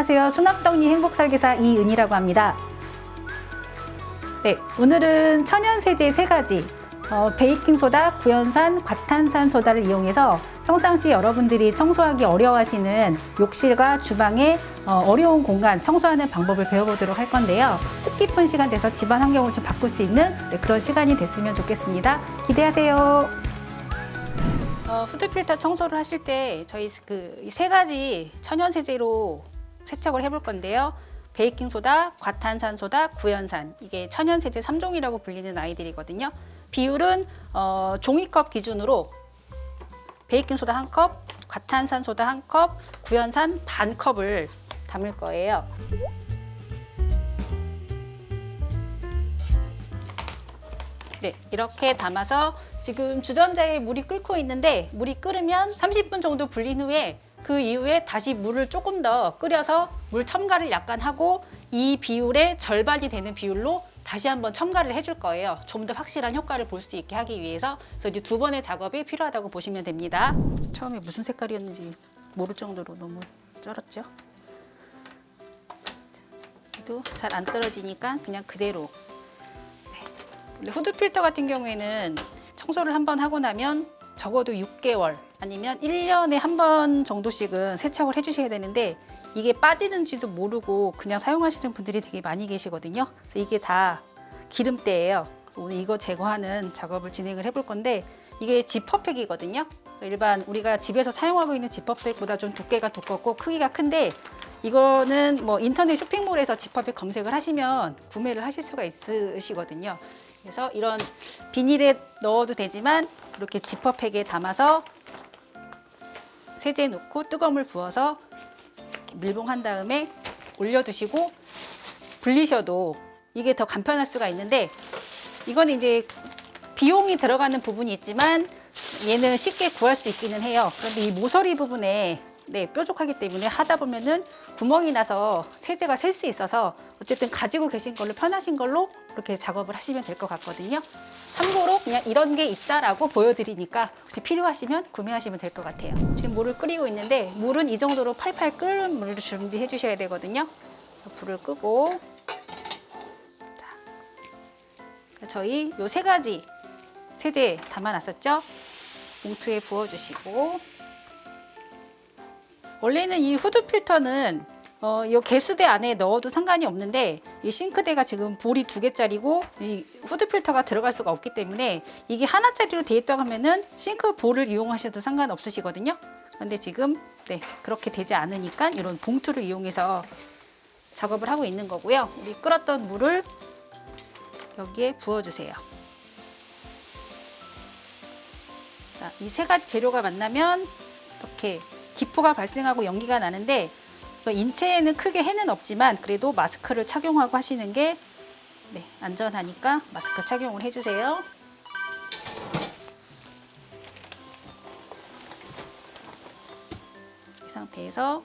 안녕하세요. 수납정리 행복설계사 이은이라고 합니다. 네, 오늘은 천연세제 3가지 베이킹소다, 구연산, 과탄산소다를 이용해서 평상시 여러분들이 청소하기 어려워하시는 욕실과 주방의 어려운 공간 청소하는 방법을 배워보도록 할 건데요. 뜻깊은 시간 돼서 집안 환경을 좀 바꿀 수 있는 그런 시간이 됐으면 좋겠습니다. 기대하세요. 후드필터 청소를 하실 때 저희 이 3가지 천연세제로 세척을 해볼 건데요. 베이킹소다, 과탄산소다, 구연산, 이게 천연세제 3종이라고 불리는 아이들이거든요. 비율은 종이컵 기준으로 베이킹소다 1컵, 과탄산소다 1컵, 구연산 반 컵을 담을 거예요. 네, 이렇게 담아서 지금 주전자에 물이 끓고 있는데 물이 끓으면 30분 정도 불린 후에 그 이후에 다시 물을 조금 더 끓여서 물 첨가를 약간 하고 이 비율의 절반이 되는 비율로 다시 한번 첨가를 해줄 거예요. 좀 더 확실한 효과를 볼 수 있게 하기 위해서. 그래서 이제 2번의 작업이 필요하다고 보시면 됩니다. 처음에 무슨 색깔이었는지 모를 정도로 너무 쩔었죠. 또 잘 안 떨어지니까 그냥 그대로. 네. 후드 필터 같은 경우에는 청소를 한번 하고 나면 적어도 6개월 아니면 1년에 한 번 정도씩은 세척을 해주셔야 되는데 이게 빠지는지도 모르고 그냥 사용하시는 분들이 되게 많이 계시거든요. 그래서 이게 다 기름때예요. 오늘 이거 제거하는 작업을 진행을 해볼 건데 이게 지퍼팩이거든요. 일반 우리가 집에서 사용하고 있는 지퍼팩보다 좀 두께가 두껍고 크기가 큰데 이거는 뭐 인터넷 쇼핑몰에서 지퍼팩 검색을 하시면 구매를 하실 수가 있으시거든요. 그래서 이런 비닐에 넣어도 되지만 이렇게 지퍼팩에 담아서 세제 넣고 뜨거운 물 부어서 밀봉한 다음에 올려두시고 불리셔도 이게 더 간편할 수가 있는데 이거는 이제 비용이 들어가는 부분이 있지만 얘는 쉽게 구할 수 있기는 해요. 그런데 이 모서리 부분에 뾰족하기 때문에 하다 보면은 구멍이 나서 세제가 셀 수 있어서 어쨌든 가지고 계신 걸로 편하신 걸로 이렇게 작업을 하시면 될 것 같거든요. 참고로 그냥 이런 게 있다라고 보여드리니까 혹시 필요하시면 구매하시면 될 것 같아요. 지금 물을 끓이고 있는데 물은 이 정도로 팔팔 끓는 물을 준비해 주셔야 되거든요. 불을 끄고 자, 저희 요 3가지 세제 담아놨었죠? 봉투에 부어주시고 원래는 이 후드 필터는 이 개수대 안에 넣어도 상관이 없는데 이 싱크대가 지금 볼이 2개짜리고 이 후드 필터가 들어갈 수가 없기 때문에 이게 하나짜리로 되어 있다고 하면은 싱크 볼을 이용하셔도 상관없으시거든요. 그런데 지금 그렇게 되지 않으니까 이런 봉투를 이용해서 작업을 하고 있는 거고요. 우리 끓었던 물을 여기에 부어주세요. 자, 이 3가지 재료가 만나면 이렇게 기포가 발생하고 연기가 나는데 인체에는 크게 해는 없지만 그래도 마스크를 착용하고 하시는 게 안전하니까 마스크 착용을 해주세요. 이 상태에서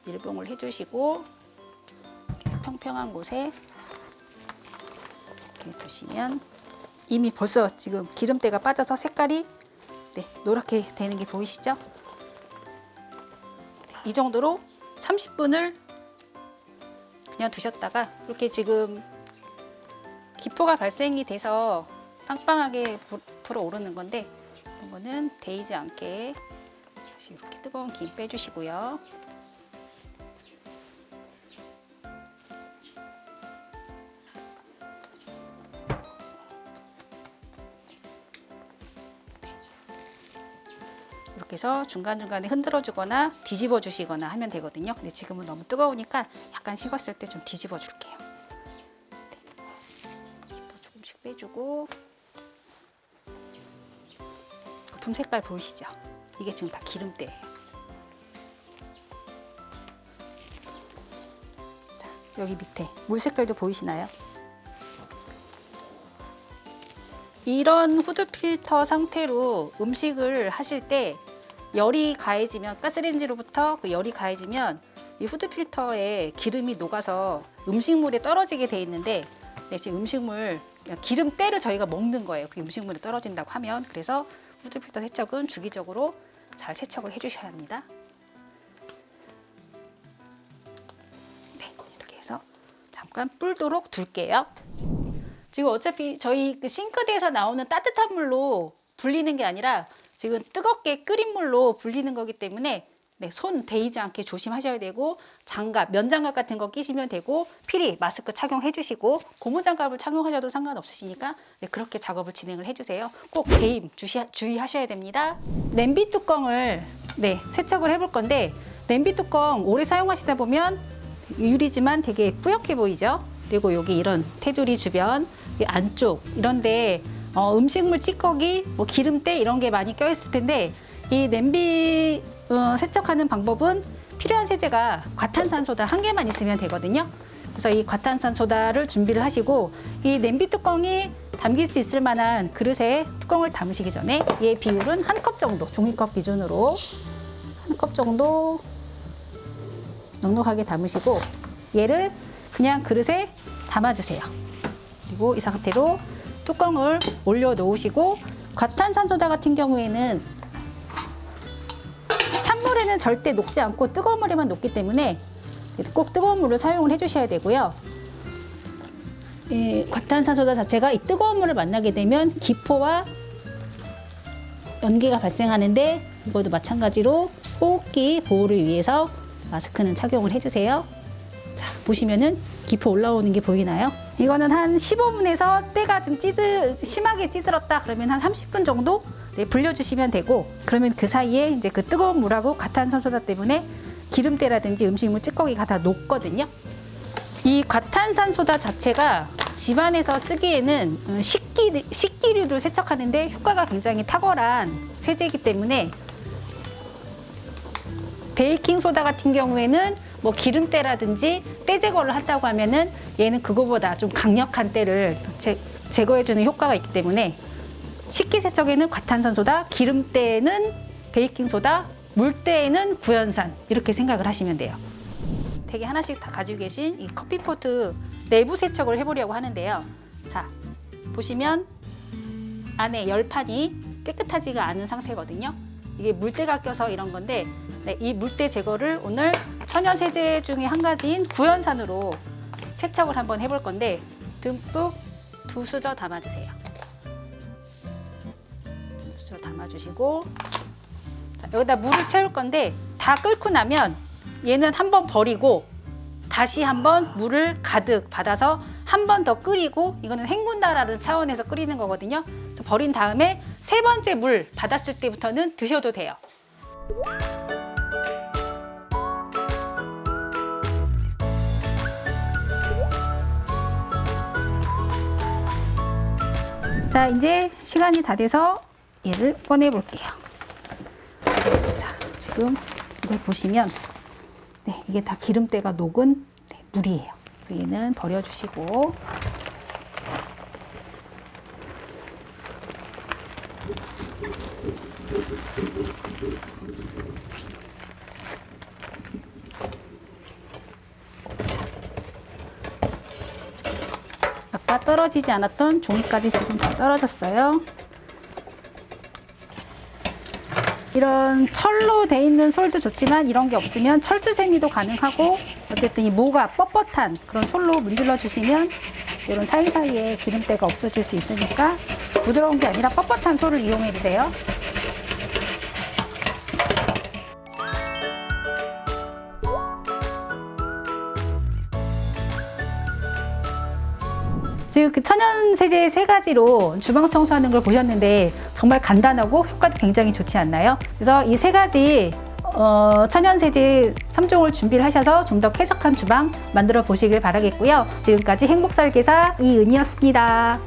밀봉을 해주시고 평평한 곳에 이렇게 두시면 이미 벌써 지금 기름때가 빠져서 색깔이 노랗게 되는 게 보이시죠? 이 정도로 30분을 그냥 두셨다가 이렇게 지금 기포가 발생이 돼서 빵빵하게 불어오르는 건데 이거는 데이지 않게 다시 이렇게 뜨거운 김 빼주시고요. 이렇게 해서 중간중간에 흔들어 주거나 뒤집어 주시거나 하면 되거든요. 근데 지금은 너무 뜨거우니까 약간 식었을 때 좀 뒤집어 줄게요. 조금씩 빼주고 거품 색깔 보이시죠? 이게 지금 다 기름때예요. 자, 여기 밑에 물 색깔도 보이시나요? 이런 후드 필터 상태로 음식을 하실 때 열이 가해지면 가스레인지로부터 그 열이 가해지면 이 후드 필터에 기름이 녹아서 음식물에 떨어지게 돼 있는데 지금 음식물 기름때를 저희가 먹는 거예요. 그 음식물에 떨어진다고 하면. 그래서 후드 필터 세척은 주기적으로 잘 세척을 해주셔야 합니다. 잠깐 불도록 둘게요. 지금 어차피 저희 그 싱크대에서 나오는 따뜻한 물로 불리는 게 아니라 지금 뜨겁게 끓인 물로 불리는 거기 때문에 네, 손 데이지 않게 조심하셔야 되고 장갑, 면장갑 같은 거 끼시면 되고 필히 마스크 착용해 주시고 고무장갑을 착용하셔도 상관없으시니까 네, 그렇게 작업을 진행을 해주세요. 꼭 개임 주의하셔야 됩니다. 냄비 뚜껑을 네, 세척을 해볼 건데 냄비 뚜껑 오래 사용하시다 보면 유리지만 되게 뿌옇게 보이죠? 그리고 여기 이런 테두리 주변 안쪽 이런데 음식물 찌꺼기, 뭐 기름때 이런 게 많이 껴있을 텐데 이 냄비 세척하는 방법은 필요한 세제가 과탄산소다 1개만 있으면 되거든요. 그래서 이 과탄산소다를 준비를 하시고 이 냄비 뚜껑이 담길 수 있을 만한 그릇에 뚜껑을 담으시기 전에 얘 비율은 1컵 정도, 종이컵 기준으로 1컵 정도 넉넉하게 담으시고 얘를 그냥 그릇에 담아주세요. 그리고 이 상태로 뚜껑을 올려 놓으시고 과탄산소다 같은 경우에는 찬물에는 절대 녹지 않고 뜨거운 물에만 녹기 때문에 꼭 뜨거운 물을 사용을 해주셔야 되고요. 이 과탄산소다 자체가 이 뜨거운 물을 만나게 되면 기포와 연기가 발생하는데 이것도 마찬가지로 호흡기 보호를 위해서 마스크는 착용을 해주세요. 자, 보시면은 기포 올라오는 게 보이나요? 이거는 한 15분에서 때가 좀 심하게 찌들었다 그러면 한 30분 정도 네, 불려주시면 되고 그러면 그 사이에 이제 그 뜨거운 물하고 과탄산소다 때문에 기름때라든지 음식물 찌꺼기가 다 녹거든요. 이 과탄산소다 자체가 집안에서 쓰기에는 식기류를 세척하는데 효과가 굉장히 탁월한 세제이기 때문에 베이킹소다 같은 경우에는 뭐 기름때라든지 때 제거를 한다고 하면은 얘는 그거보다 좀 강력한 때를 제거해주는 효과가 있기 때문에 식기세척에는 과탄산소다, 기름때에는 베이킹소다, 물때에는 구연산 이렇게 생각을 하시면 돼요. 되게 하나씩 다 가지고 계신 이 커피포트 내부 세척을 해보려고 하는데요. 자, 보시면 안에 열판이 깨끗하지가 않은 상태거든요. 이게 물때가 껴서 이런 건데 네, 이 물때 제거를 오늘 천연세제 중에 한 가지인 구연산으로 세척을 한번 해볼 건데 듬뿍 2수저 담아주세요. 2수저 담아주시고 자, 여기다 물을 채울 건데 다 끓고 나면 얘는 한번 버리고 다시 한번 물을 가득 받아서 한 번 더 끓이고 이거는 헹군다라는 차원에서 끓이는 거거든요. 그래서 버린 다음에 3번째 물 받았을 때부터는 드셔도 돼요. 자, 이제 시간이 다 돼서 얘를 꺼내 볼게요. 자, 지금 이걸 보시면 네, 이게 다 기름때가 녹은 네, 물이에요. 그래서 얘는 버려주시고 아까 떨어지지 않았던 종이까지 지금 다 떨어졌어요. 이런 철로 돼 있는 솔도 좋지만 이런 게 없으면 철주세미도 가능하고 어쨌든 이 모가 뻣뻣한 그런 솔로 문질러 주시면 이런 사이사이에 기름때가 없어질 수 있으니까 부드러운 게 아니라 뻣뻣한 솔을 이용해 주세요. 지금 그 천연세제 3가지로 주방 청소하는 걸 보셨는데 정말 간단하고 효과도 굉장히 좋지 않나요? 그래서 이 3가지 천연세제 3종을 준비를 하셔서 좀 더 쾌적한 주방 만들어 보시길 바라겠고요. 지금까지 행복설계사 이은이었습니다.